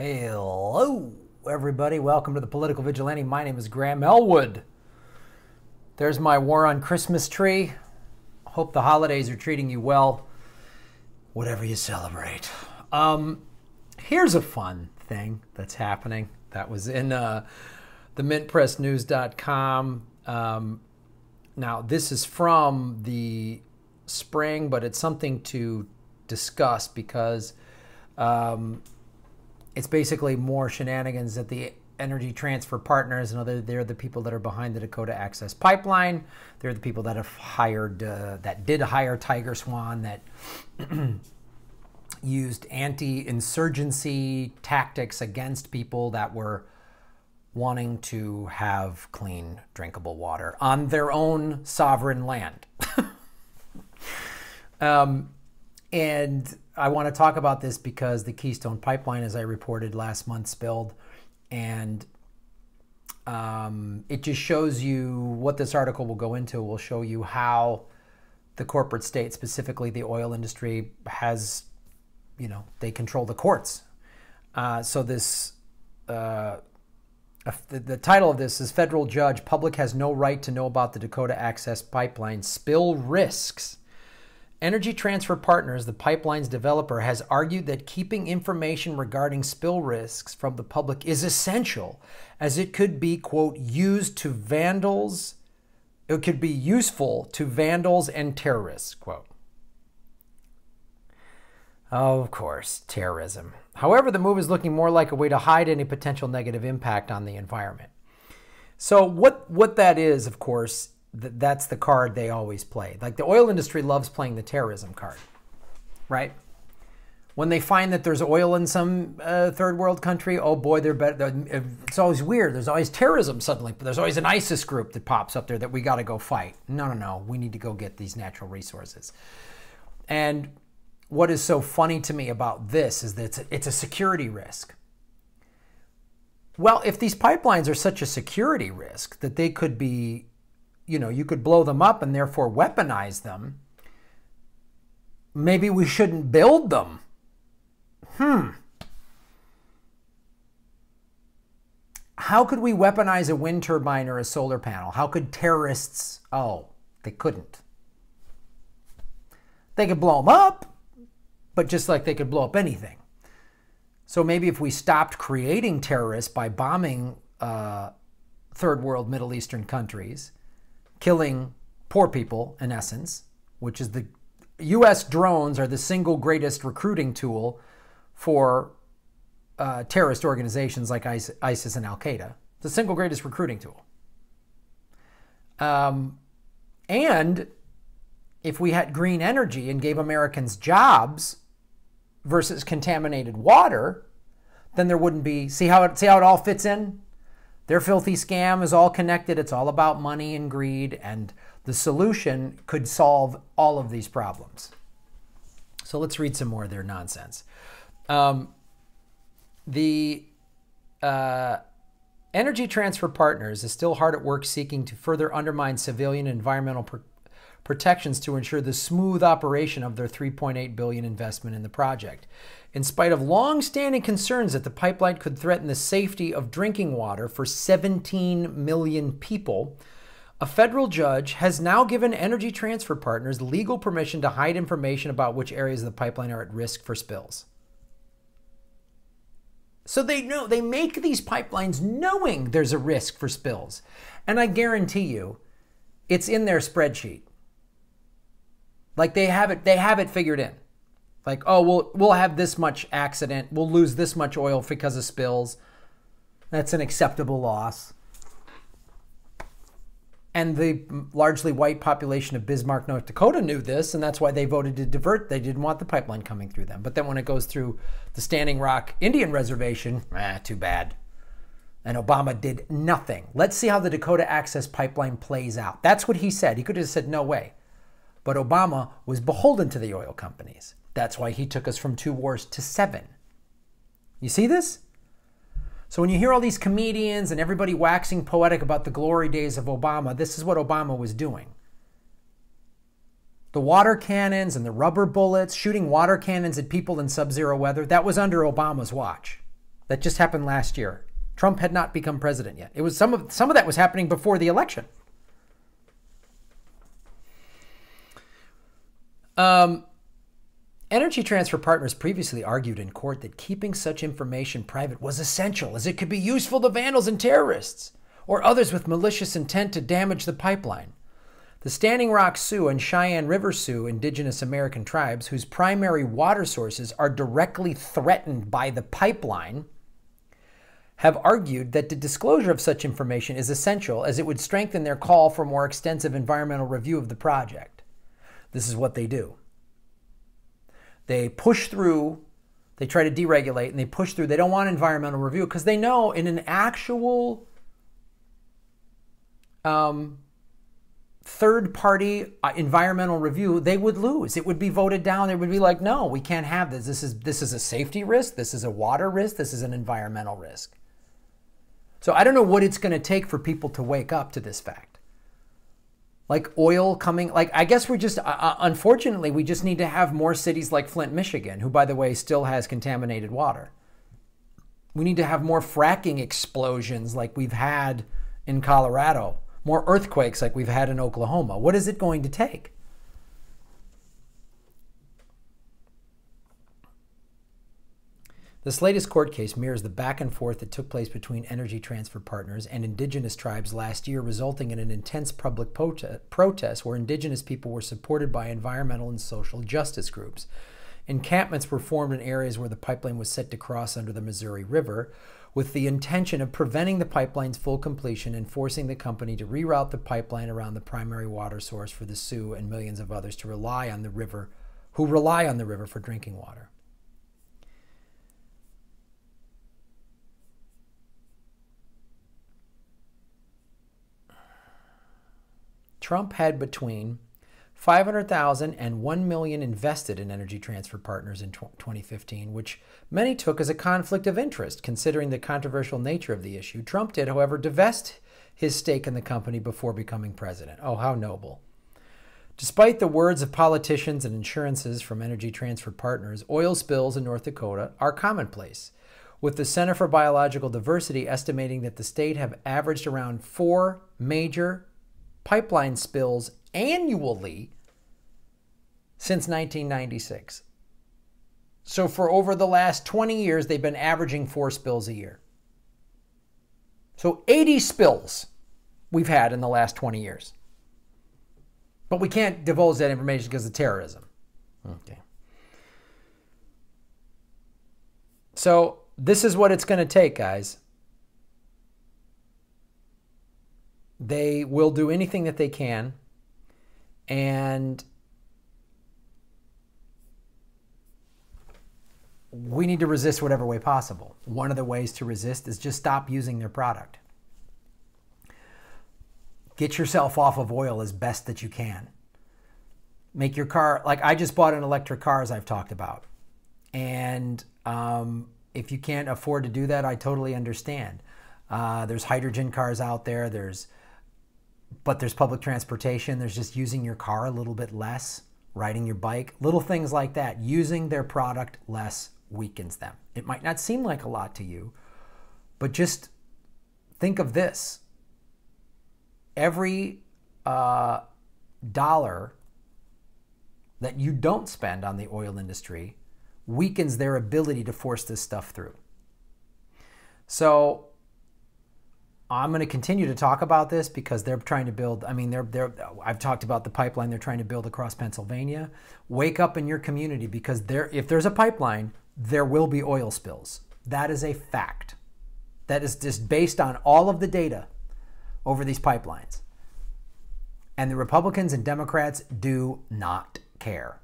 Hello, everybody. Welcome to the Political Vigilante. My name is Graham Elwood. There's my War on Christmas tree. Hope the holidays are treating you well, whatever you celebrate. Here's a fun thing that's happening. That was in the mintpressnews.com. Now, this is from the spring, but it's something to discuss because it's basically more shenanigans that the Energy Transfer Partners, and they're the people that are behind the Dakota Access Pipeline. They're the people that have hired, that did hire Tiger Swan, that used anti-insurgency tactics against people that were wanting to have clean, drinkable water on their own sovereign land. And I want to talk about this because the Keystone Pipeline, as I reported last month, spilled. And it just shows you what this article will go into. Will show you how the corporate state, specifically the oil industry, has, they control the courts. So this, the title of this is Federal Judge, Public Has No Right to Know About the Dakota Access Pipeline Spill Risks. Energy Transfer Partners, the pipeline's developer, has argued that keeping information regarding spill risks from the public is essential, as it could be, quote, used to vandals. It could be useful to vandals and terrorists, quote. Oh, of course, terrorism. However, the move is looking more like a way to hide any potential negative impact on the environment. So what that is, of course, that's the card they always play. Like the oil industry loves playing the terrorism card, right? When they find that there's oil in some third world country, oh boy, they're better. It's always weird. There's always terrorism suddenly. There's always an ISIS group that pops up there that we got to go fight. No. We need to go get these natural resources. And what is so funny to me about this is that it's a security risk. Well, if these pipelines are such a security risk that they could be, you could blow them up and therefore weaponize them, maybe we shouldn't build them. How could we weaponize a wind turbine or a solar panel? How could terrorists? Oh, they couldn't. They could blow them up, but just like they could blow up anything. So maybe if we stopped creating terrorists by bombing third world Middle Eastern countries, killing poor people, in essence, which is the U.S. drones are the single greatest recruiting tool for terrorist organizations like ISIS and Al-Qaeda. The single greatest recruiting tool. And if we had green energy and gave Americans jobs versus contaminated water, then there wouldn't be, see how it all fits in? Their filthy scam is all connected. It's all about money and greed, and the solution could solve all of these problems. So let's read some more of their nonsense. The Energy Transfer Partners is still hard at work seeking to further undermine civilian and environmental protections to ensure the smooth operation of their $3.8 billion investment in the project. In spite of long-standing concerns that the pipeline could threaten the safety of drinking water for 17 million people, a federal judge has now given Energy Transfer Partners legal permission to hide information about which areas of the pipeline are at risk for spills. So they make these pipelines knowing there's a risk for spills. And I guarantee you, it's in their spreadsheet. Like they have it figured in. Like, oh, we'll have this much accident. We'll lose this much oil because of spills. That's an acceptable loss. And the largely white population of Bismarck, North Dakota knew this, and that's why they voted to divert. They didn't want the pipeline coming through them. But then when it goes through the Standing Rock Indian Reservation, too bad. And Obama did nothing. Let's see how the Dakota Access Pipeline plays out. That's what he said. He could have said, no way. But Obama was beholden to the oil companies. That's why he took us from 2 wars to 7. You see this? So when you hear all these comedians and everybody waxing poetic about the glory days of Obama, this is what Obama was doing. The water cannons and the rubber bullets, shooting water cannons at people in sub-zero weather, that was under Obama's watch. That just happened last year. Trump had not become president yet. It was some of that was happening before the election. Energy Transfer Partners previously argued in court that keeping such information private was essential, as it could be useful to vandals and terrorists or others with malicious intent to damage the pipeline. The Standing Rock Sioux and Cheyenne River Sioux indigenous American tribes, whose primary water sources are directly threatened by the pipeline, have argued that the disclosure of such information is essential, as it would strengthen their call for more extensive environmental review of the project. This is what they do. They push through, they try to deregulate, and they push through. They don't want environmental review because they know in an actual third-party environmental review, they would lose. It would be voted down. They would be like, no, we can't have this. This is a safety risk. This is a water risk. This is an environmental risk. So I don't know what it's going to take for people to wake up to this fact. Like oil coming, like I guess we're just, unfortunately, we just need to have more cities like Flint, Michigan, who, by the way, still has contaminated water. We need to have more fracking explosions like we've had in Colorado, more earthquakes like we've had in Oklahoma. What is it going to take? This latest court case mirrors the back and forth that took place between Energy Transfer Partners and indigenous tribes last year, resulting in an intense public protest where indigenous people were supported by environmental and social justice groups. Encampments were formed in areas where the pipeline was set to cross under the Missouri River, with the intention of preventing the pipeline's full completion and forcing the company to reroute the pipeline around the primary water source for the Sioux and millions of others who rely on the river for drinking water. Trump had between $500,000 and $1 million invested in Energy Transfer Partners in 2015, which many took as a conflict of interest, considering the controversial nature of the issue. Trump did, however, divest his stake in the company before becoming president. Oh, how noble. Despite the words of politicians and insurances from Energy Transfer Partners, oil spills in North Dakota are commonplace, with the Center for Biological Diversity estimating that the state have averaged around 4 major pipeline spills annually since 1996. So for over the last 20 years, they've been averaging 4 spills a year. So 80 spills we've had in the last 20 years. But we can't divulge that information because of terrorism. Okay. So this is what it's going to take, guys. They will do anything that they can, and we need to resist whatever way possible. One of the ways to resist is just stop using their product. Get yourself off of oil as best that you can. Make your car, like I just bought an electric car, as I've talked about. And if you can't afford to do that, I totally understand. There's hydrogen cars out there. But there's public transportation. There's just using your car a little bit less, riding your bike, little things like that. Using their product less weakens them. It might not seem like a lot to you, but just think of this. Every dollar that you don't spend on the oil industry weakens their ability to force this stuff through. So I'm going to continue to talk about this because they're trying to build, I've talked about the pipeline they're trying to build across Pennsylvania. Wake up in your community because if there's a pipeline, there will be oil spills. That is a fact. That is just based on all of the data over these pipelines. And the Republicans and Democrats do not care.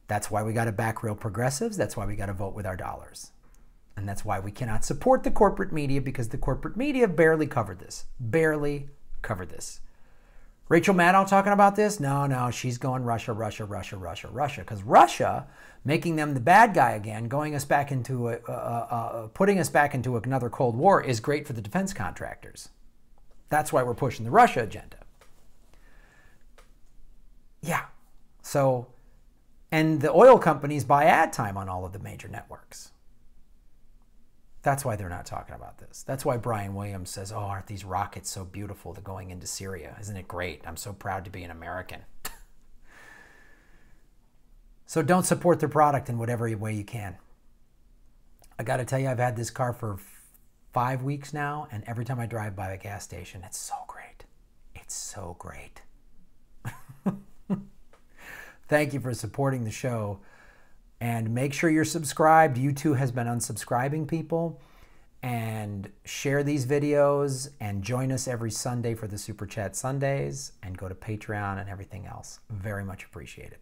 That's why we got to back real progressives. That's why we got to vote with our dollars. And that's why we cannot support the corporate media, because the corporate media barely covered this. Barely covered this. Rachel Maddow talking about this? No, she's going Russia, Russia, Russia, Russia, Russia. Because Russia, making them the bad guy again, putting us back into another Cold War is great for the defense contractors. That's why we're pushing the Russia agenda. Yeah. So, and the oil companies buy ad time on all of the major networks. That's why they're not talking about this. That's why Brian Williams says, oh, aren't these rockets so beautiful? They're going into Syria. Isn't it great? I'm so proud to be an American. So don't support their product in whatever way you can. I got to tell you, I've had this car for 5 weeks now, and every time I drive by a gas station, it's so great. It's so great. Thank you for supporting the show. And make sure you're subscribed. YouTube has been unsubscribing people. And share these videos and join us every Sunday for the Super Chat Sundays, and go to Patreon and everything else. Very much appreciate it.